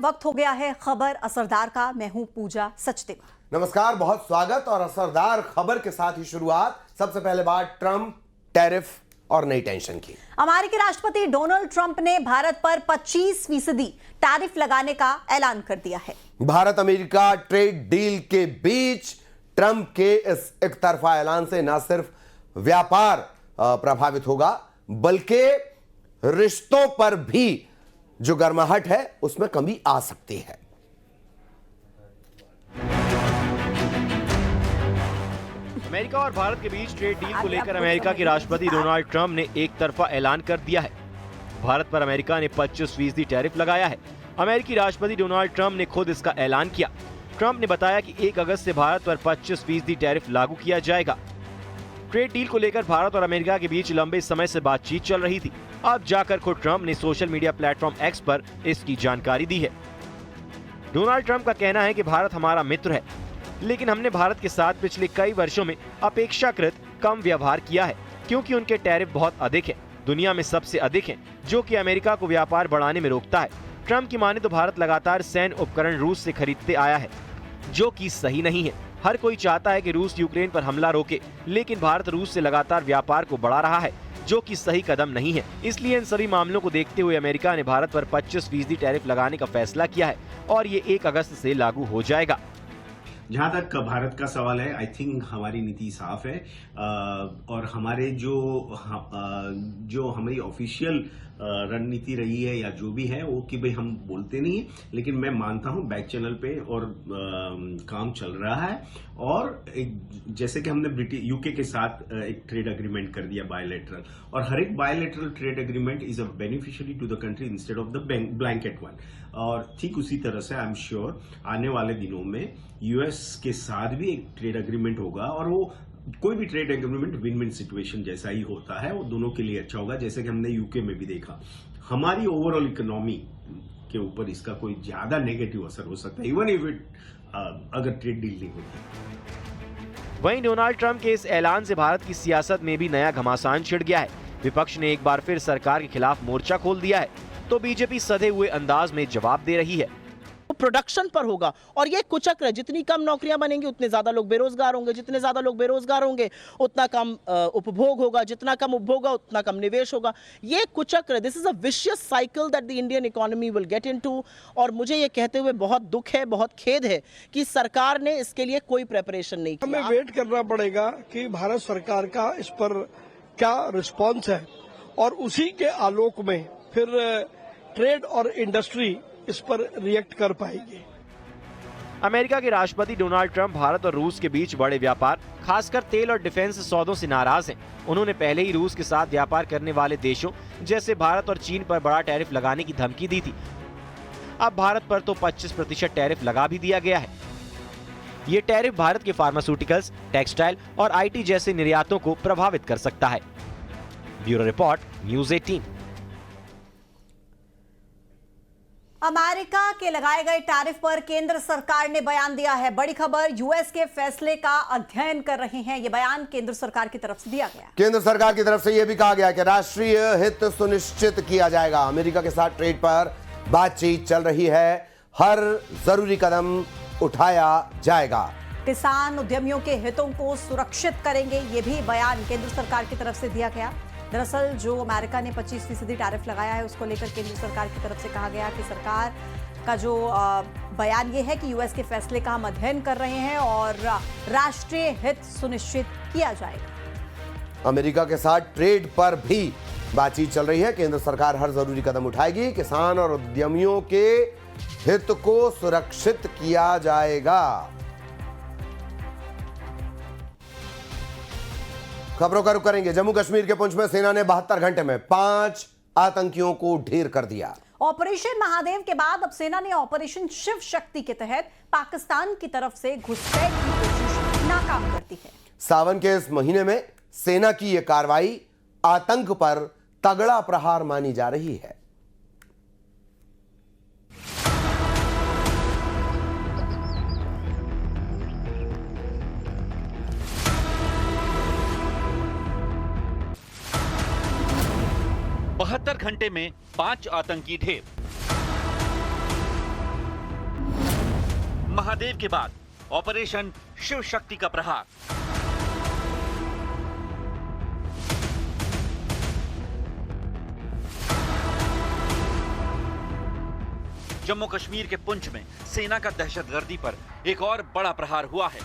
वक्त हो गया है खबर असरदार का। मैं हूं पूजा सचदेवा। नमस्कार, बहुत स्वागत। और असरदार खबर के साथ ही शुरुआत। सबसे पहले बात ट्रंप, टैरिफ और नई टेंशन की। अमेरिकी राष्ट्रपति डोनाल्ड ट्रंप ने भारत पर 25% टैरिफ लगाने का ऐलान कर दिया है। भारत अमेरिका ट्रेड डील के बीच ट्रंप के इस एकतरफा ऐलान से न सिर्फ व्यापार प्रभावित होगा, बल्कि रिश्तों पर भी जो गर्माहट है उसमें कमी आ सकती है। अमेरिका और भारत के बीच ट्रेड डील को लेकर अमेरिका के राष्ट्रपति डोनाल्ड ट्रंप ने एक तरफा ऐलान कर दिया है। भारत पर अमेरिका ने 25% टैरिफ लगाया है। अमेरिकी राष्ट्रपति डोनाल्ड ट्रंप ने खुद इसका ऐलान किया। ट्रंप ने बताया कि 1 अगस्त से भारत पर 25% टैरिफ लागू किया जाएगा। ट्रेड डील को लेकर भारत और अमेरिका के बीच लंबे समय से बातचीत चल रही थी। अब जाकर खुद ट्रंप ने सोशल मीडिया प्लेटफॉर्म एक्स पर इसकी जानकारी दी है। डोनाल्ड ट्रंप का कहना है कि भारत हमारा मित्र है, लेकिन हमने भारत के साथ पिछले कई वर्षों में अपेक्षाकृत कम व्यवहार किया है, क्योंकि उनके टैरिफ बहुत अधिक हैं, दुनिया में सबसे अधिक हैं, जो कि अमेरिका को व्यापार बढ़ाने में रोकता है। ट्रंप की माने तो भारत लगातार सैन्य उपकरण रूस से खरीदते आया है, जो कि सही नहीं है। हर कोई चाहता है कि रूस यूक्रेन पर हमला रोके, लेकिन भारत रूस से लगातार व्यापार को बढ़ा रहा है, जो कि सही कदम नहीं है। इसलिए इन सभी मामलों को देखते हुए अमेरिका ने भारत पर 25% टैरिफ लगाने का फैसला किया है और ये 1 अगस्त से लागू हो जाएगा। जहां तक भारत का सवाल है, आई थिंक हमारी नीति साफ है और हमारे जो हमारी ऑफिशियल रणनीति रही है या जो भी है वो कि भाई हम बोलते नहीं है, लेकिन मैं मानता हूं बैक चैनल पे और काम चल रहा है। और जैसे कि हमने यूके के साथ एक ट्रेड एग्रीमेंट कर दिया बायलैटरल, और हर एक bilateral trade agreement is a beneficiary to the country instead of the blanket one. और ठीक उसी तरह से आई एम श्योर आने वाले दिनों में यूएस के साथ भी एक ट्रेड एग्रीमेंट होगा, और वो कोई भी trade agreement win win situation जैसा ही होता है, वो दोनों के लिए अच्छा होगा। जैसे कि हमने यूके में भी देखा, हमारी ओवरऑल इकोनॉमी के ऊपर इसका कोई ज्यादा नेगेटिव असर हो सकता है, इवन इफ इट अगर ट्रेड डील नहीं होती। वहीं डोनाल्ड ट्रंप के इस ऐलान से भारत की सियासत में भी नया घमासान छिड़ गया है। विपक्ष ने एक बार फिर सरकार के खिलाफ मोर्चा खोल दिया है, तो बीजेपी सधे हुए अंदाज में जवाब दे रही है। प्रोडक्शन पर होगा और ये कुचक्र, जितनी कम नौकरियां बनेंगी उतने ज्यादा लोग बेरोजगार होंगे, जितने ज्यादा लोग बेरोजगार होंगे उतना कम उपभोग होगा, जितना कम उपभोग होगा उतना कम निवेश होगा। ये कुचक्र, this is a vicious cycle that the Indian economy will get into. और मुझे ये कहते हुए बहुत दुख है, बहुत खेद है कि सरकार ने इसके लिए कोई प्रिपरेशन नहीं किया। हमें वेट करना पड़ेगा कि भारत सरकार का इस पर क्या रिस्पॉन्स है, और उसी के आलोक में फिर ट्रेड और इंडस्ट्री इस पर रिएक्ट कर पाएगी। अमेरिका के राष्ट्रपति डोनाल्ड ट्रंप भारत और रूस के बीच बड़े व्यापार, खासकर तेल और डिफेंस सौदों से नाराज हैं। उन्होंने पहले ही रूस के साथ व्यापार करने वाले देशों जैसे भारत और चीन पर बड़ा टैरिफ लगाने की धमकी दी थी। अब भारत पर तो 25% टैरिफ लगा भी दिया गया है। ये टैरिफ भारत के फार्मास्यूटिकल्स, टेक्सटाइल और IT जैसे निर्यातों को प्रभावित कर सकता है। Bureau report, news 18। अमेरिका के लगाए गए टैरिफ पर केंद्र सरकार ने बयान दिया है। बड़ी खबर, यूएस के फैसले का अध्ययन कर रहे हैं। यह बयान केंद्र सरकार की तरफ से दिया गया। केंद्र सरकार की तरफ से यह भी कहा गया कि राष्ट्रीय हित सुनिश्चित किया जाएगा। अमेरिका के साथ ट्रेड पर बातचीत चल रही है, हर जरूरी कदम उठाया जाएगा। किसान उद्यमियों के हितों को सुरक्षित करेंगे, यह भी बयान केंद्र सरकार की तरफ से दिया गया। दरअसल जो अमेरिका ने 25% टैरिफ लगाया है, उसको लेकर केंद्र सरकार की तरफ से कहा गया कि सरकार का जो बयान ये है कि यूएस के फैसले का हम अध्ययन कर रहे हैं और राष्ट्रीय हित सुनिश्चित किया जाएगा। अमेरिका के साथ ट्रेड पर भी बातचीत चल रही है। केंद्र सरकार हर जरूरी कदम उठाएगी, किसान और उद्यमियों के हित को सुरक्षित किया जाएगा। खबरों का रुख करेंगे। जम्मू कश्मीर के पुंछ में सेना ने 72 घंटे में 5 आतंकियों को ढेर कर दिया। ऑपरेशन महादेव के बाद अब सेना ने ऑपरेशन शिव शक्ति के तहत पाकिस्तान की तरफ से घुसपैठ की कोशिश नाकाम कर दी है। सावन के इस महीने में सेना की यह कार्रवाई आतंक पर तगड़ा प्रहार मानी जा रही है। बहत्तर घंटे में 5 आतंकी ढेर। महादेव के बाद ऑपरेशन शिव शक्ति का प्रहार। जम्मू कश्मीर के पुंछ में सेना का दहशतगर्दी पर एक और बड़ा प्रहार हुआ है।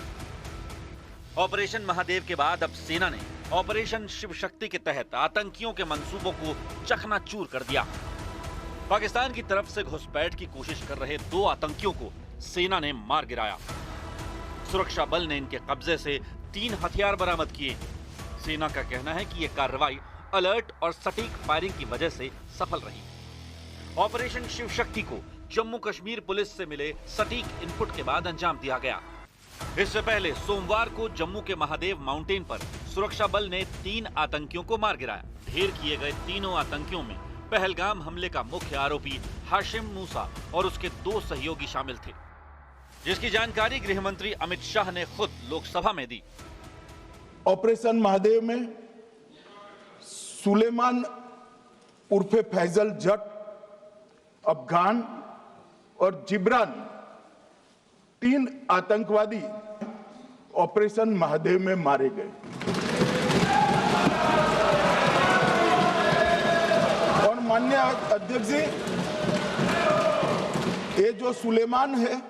ऑपरेशन महादेव के बाद अब सेना ने ऑपरेशन शिव शक्ति के तहत आतंकियों के मंसूबों को चकनाचूर कर दिया। पाकिस्तान की तरफ से घुसपैठ की कोशिश कर रहे 2 आतंकियों को सेना ने मार गिराया। सुरक्षा बल ने इनके कब्जे से 3 हथियार बरामद किए। सेना का कहना है कि यह कार्रवाई अलर्ट और सटीक फायरिंग की वजह से सफल रही। ऑपरेशन शिव शक्ति को जम्मू कश्मीर पुलिस से मिले सटीक इनपुट के बाद अंजाम दिया गया। इससे पहले सोमवार को जम्मू के महादेव माउंटेन पर सुरक्षा बल ने 3 आतंकियों को मार गिराया। ढेर किए गए तीनों आतंकियों में पहलगाम हमले का मुख्य आरोपी हाशिम मूसा और उसके 2 सहयोगी शामिल थे, जिसकी जानकारी गृह मंत्री अमित शाह ने खुद लोकसभा में दी। ऑपरेशन महादेव में सुलेमान उर्फे फैजल जट, अफगान और जिब्रान 3 आतंकवादी ऑपरेशन महादेव में मारे गए। और माननीय अध्यक्ष जी, ये जो सुलेमान है,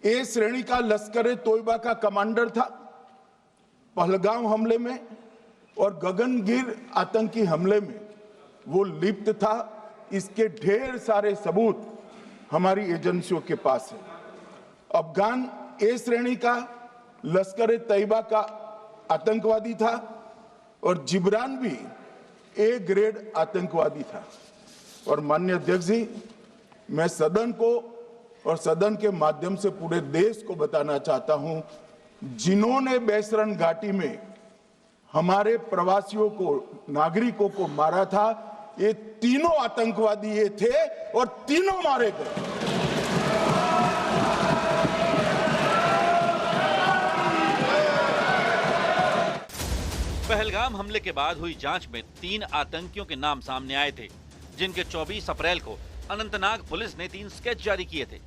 ए श्रेणी का लश्कर तोयबा का कमांडर था। पहलगाम हमले में और गगनगिर आतंकी हमले में वो लिप्त था। इसके ढेर सारे सबूत हमारी एजेंसियों के पास है। अफगान ए श्रेणी का लश्कर तैयबा का आतंकवादी था और जिब्रान भी ए ग्रेड आतंकवादी था। और माननीय अध्यक्ष जी, मैं सदन को और सदन के माध्यम से पूरे देश को बताना चाहता हूं, जिन्होंने बैसरन घाटी में हमारे प्रवासियों को, नागरिकों को मारा था, ये तीनों आतंकवादी ये थे और तीनों मारे गए। पहलगाम हमले के बाद हुई जांच में 3 आतंकियों के नाम सामने आए थे, जिनके 24 अप्रैल को अनंतनाग पुलिस ने 3 स्केच जारी किए थे।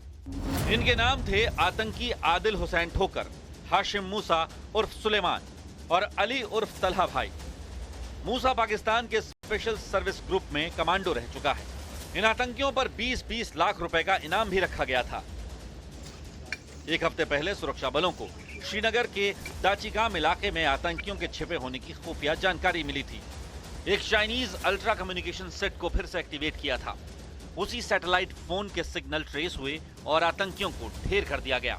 इनके नाम थे आतंकी आदिल हुसैन ठोकर, हाशिम मूसा उर्फ सुलेमान और अली उर्फ तलहा भाई। मूसा पाकिस्तान के स्पेशल सर्विस ग्रुप में कमांडो रह चुका है। इन आतंकियों पर 20-20 लाख रुपए का इनाम भी रखा गया था। एक हफ्ते पहले सुरक्षा बलों को श्रीनगर के दाचिगाम इलाके में आतंकियों के छिपे होने की खुफिया जानकारी मिली थी। एक चाइनीज अल्ट्रा कम्युनिकेशन सेट को फिर से एक्टिवेट किया था। उसी सैटेलाइट फोन के सिग्नल ट्रेस हुए और आतंकियों को ढेर कर दिया गया।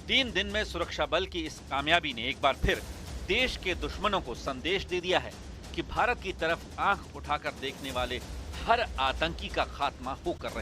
3 दिन में सुरक्षा बल की इस कामयाबी ने एक बार फिर देश के दुश्मनों को संदेश दे दिया है कि भारत की तरफ आंख उठाकर देखने वाले हर आतंकी का खात्मा होकर रहे।